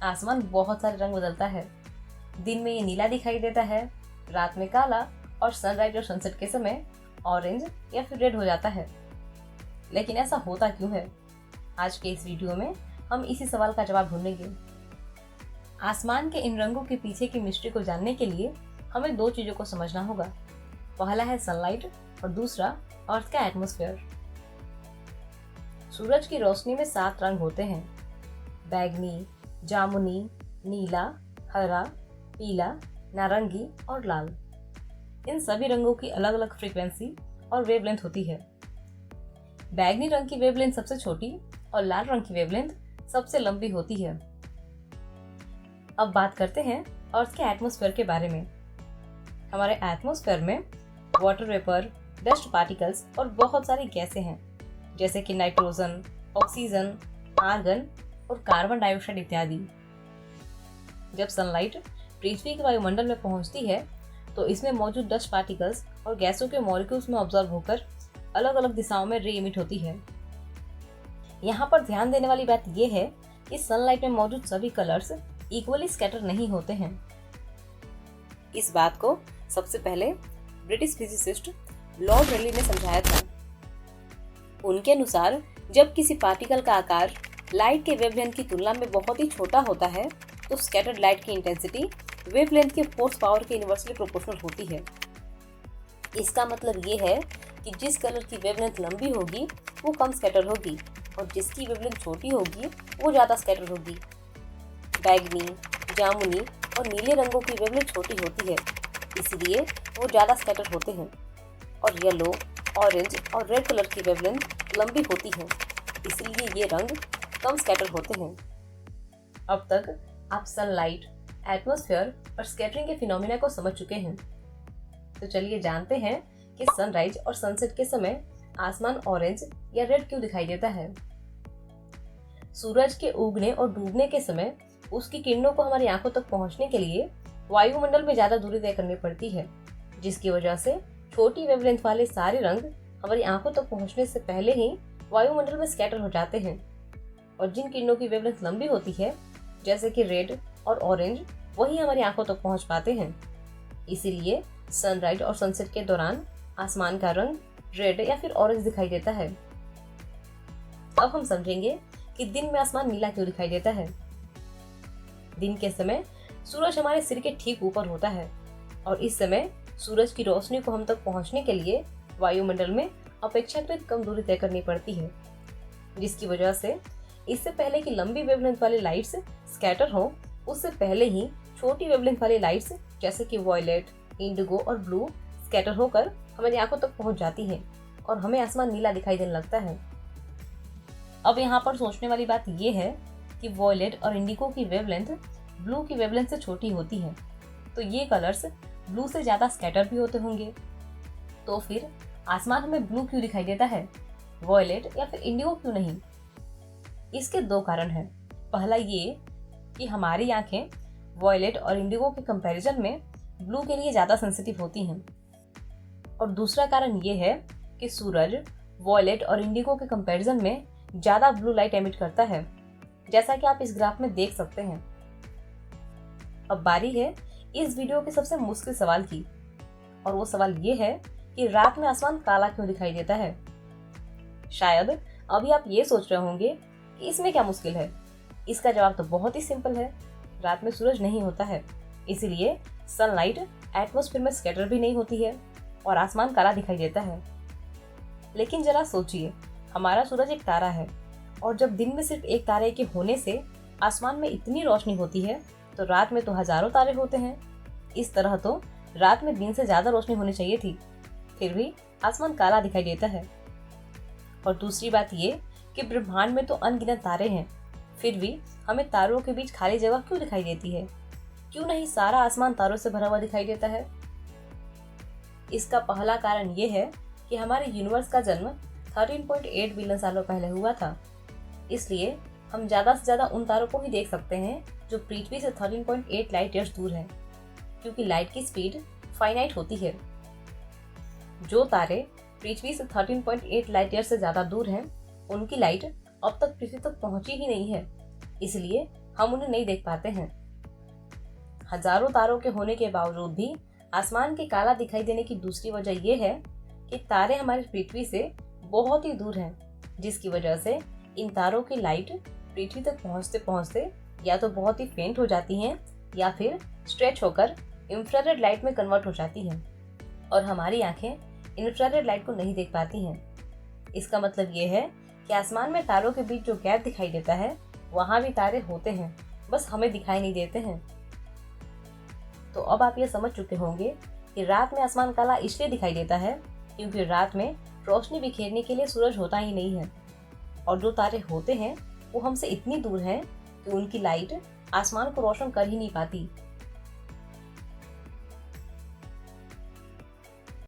आसमान बहुत सारे रंग बदलता है। दिन में ये नीला दिखाई देता है, रात में काला और सनराइज और सनसेट के समय ऑरेंज या फिर रेड हो जाता है। लेकिन ऐसा होता क्यों है? आज के इस वीडियो में हम इसी सवाल का जवाब ढूंढेंगे। आसमान के इन रंगों के पीछे की मिस्ट्री को जानने के लिए हमें दो चीजों को समझना होगा। पहला है सनलाइट और दूसरा अर्थ का एटमॉस्फेयर। सूरज की रोशनी में 7 रंग होते हैं: बैगनी, जामुनी, नीला, हरा, पीला, नारंगी और लाल। इन सभी रंगों की अलग अलग फ्रीक्वेंसी और वेवलेंथ होती है। बैगनी रंग की वेवलेंथ सबसे छोटी और लाल रंग की वेवलेंथ सबसे लंबी होती है। अब बात करते हैं अर्थ के एटमॉस्फेयर के बारे में। हमारे एटमॉस्फेयर में वाटर वेपर, डस्ट पार्टिकल्स और बहुत सारी गैसें हैं, जैसे कि नाइट्रोजन, ऑक्सीजन, आर्गन और कार्बन डाइऑक्साइड इत्यादि। जब सनलाइट पृथ्वी के वायुमंडल में पहुंचती है तो इसमें मौजूद डस्ट पार्टिकल्स और गैसों के मॉलिक्यूल्स में ऑब्जर्व होकर अलग अलग दिशाओं में रे इमिट होती है। यहाँ पर ध्यान देने वाली बात यह है कि सनलाइट में मौजूद सभी कलर्स इक्वली स्कैटर नहीं होते हैं। इस बात को सबसे पहले ब्रिटिश फिजिसिस्ट लॉर्ड रेली ने समझाया था। उनके अनुसार जब किसी पार्टिकल का आकार लाइट के वेवलेंथ की तुलना में बहुत ही छोटा होता है तो स्कैटर्ड लाइट की इंटेंसिटी वेवलेंथ के फोर्स पावर के इनवर्सली प्रोपोर्शनल होती है। इसका मतलब ये है कि जिस कलर की वेवलेंथ लंबी होगी वो कम स्कैटर होगी और जिसकी वेवलेंथ छोटी होगी वो ज़्यादा स्कैटर होगी। बैगनी, जामुनी और नीले रंगों की वेवलेंथ छोटी होती है, इसलिए वो ज़्यादा स्कैटर होते हैं, और येलो, ऑरेंज और रेड कलर की वेवलेंथ लंबी होती है, इसलिए ये रंग कम स्कैटर होते हैं। अब तक आप सनलाइट, एटमॉस्फेयर और स्कैटरिंग के फिनोमिना को समझ चुके हैं। तो चलिए जानते हैं कि सनराइज और सनसेट के समय आसमान ऑरेंज या रेड क्यों दिखाई देता है। सूरज के उगने और डूबने के समय उसकी किरणों को हमारी आंखों तक पहुंचने के लिए वायुमंडल में ज्यादा दूरी तय करनी पड़ती है, जिसकी वजह से छोटी वेवलेंथ वाले सारे रंग हमारी आंखों तक पहुंचने से पहले ही वायुमंडल में स्कैटर हो जाते हैं, और जिन किरणों की वेवलेंथ लंबी होती है, जैसे कि रेड और ऑरेंज, वही हमारी आंखों तक पहुंच पाते हैं। इसीलिए सनराइज और सनसेट के दौरान आसमान का रंग रेड या फिर ऑरेंज दिखाई देता है। अब हम समझेंगे कि दिन में आसमान नीला क्यों दिखाई देता है। दिन के समय सूरज हमारे सिर के ठीक ऊपर होता है, और इस समय सूरज की रोशनी को हम तक पहुंचने के लिए वायुमंडल में अपेक्षाकृत कम दूरी तय करनी पड़ती है, जिसकी वजह से इससे पहले कि लंबी वेवलेंथ वाली लाइट्स स्कैटर हो, उससे पहले ही छोटी वेवलेंथ वाली लाइट्स जैसे कि वॉयलेट, इंडिगो और ब्लू स्कैटर होकर हमारी आंखों तक पहुंच जाती हैं और हमें आसमान नीला दिखाई देने लगता है। अब यहाँ पर सोचने वाली बात यह है कि वॉयलेट और इंडिगो की वेवलेंथ ब्लू की वेवलेंथ से छोटी होती है, तो ये कलर्स ब्लू से ज्यादा स्कैटर भी होते होंगे। तो फिर आसमान हमें ब्लू क्यों दिखाई देता है, वॉयलेट या फिर इंडिगो क्यों नहीं? इसके दो कारण हैं। पहला ये कि हमारी आंखें वॉयलेट और इंडिगो के कंपैरिजन में ब्लू के लिए ज़्यादा सेंसिटिव होती हैं, और दूसरा कारण ये है कि सूरज वॉयलेट और इंडिगो के कंपैरिजन में ज़्यादा ब्लू लाइट एमिट करता है, जैसा कि आप इस ग्राफ में देख सकते हैं। अब बारी है इस वीडियो के सबसे मुश्किल सवाल की, और वो सवाल ये है कि रात में आसमान काला क्यों दिखाई देता है। शायद अभी आप ये सोच रहे होंगे कि इसमें क्या मुश्किल है। इसका जवाब तो बहुत ही सिंपल है। रात में सूरज नहीं होता है, इसलिए सनलाइट एटमॉस्फेयर में स्कैटर भी नहीं होती है और आसमान काला दिखाई देता है। लेकिन जरा सोचिए, हमारा सूरज एक तारा है, और जब दिन में सिर्फ एक तारे के होने से आसमान में इतनी रोशनी होती है, तो रात में तो हजारों तारे होते हैं। इस तरह तो रात में दिन से ज्यादा रोशनी होनी चाहिए थी, फिर भी आसमान काला दिखाई देता है। और दूसरी बात ये कि ब्रह्मांड में तो अनगिनत तारे हैं, फिर भी हमें तारों के बीच खाली जगह क्यों दिखाई देती है? क्यों नहीं सारा आसमान तारों से भरा हुआ दिखाई देता है? इसका पहला कारण ये है कि हमारे यूनिवर्स का जन्म 13.8 बिलियन सालों पहले हुआ था, इसलिए हम ज़्यादा से ज़्यादा उन तारों को ही देख सकते हैं जो पृथ्वी से 13.8 लाइट ईयर्स दूर हैं, क्योंकि लाइट की स्पीड फाइनाइट होती है। जो तारे पृथ्वी से 13.8 लाइट ईयर से ज़्यादा दूर हैं, उनकी लाइट अब तक पृथ्वी तक पहुंची ही नहीं है, इसलिए हम उन्हें नहीं देख पाते हैं। हजारों तारों के होने के बावजूद भी आसमान के काला दिखाई देने की दूसरी वजह यह है कि तारे हमारी पृथ्वी से बहुत ही दूर हैं, जिसकी वजह से इन तारों की लाइट पृथ्वी तक पहुंचते पहुंचते या तो बहुत ही फेंट हो जाती हैं या फिर स्ट्रेच होकर इंफ्रारेड लाइट में कन्वर्ट हो जाती हैं और हमारी आंखें इंफ्रारेड लाइट को नहीं देख पाती हैं। इसका मतलब ये है कि आसमान में तारों के बीच जो गैप दिखाई देता है वहाँ भी तारे होते हैं, बस हमें दिखाई नहीं देते हैं। तो अब आप ये समझ चुके होंगे कि रात में आसमान काला इसलिए दिखाई देता है क्योंकि रात में रोशनी बिखेरने के लिए सूरज होता ही नहीं है और जो तारे होते हैं वो हमसे इतनी दूर हैं कि उनकी लाइट आसमान को रोशन कर ही नहीं पाती।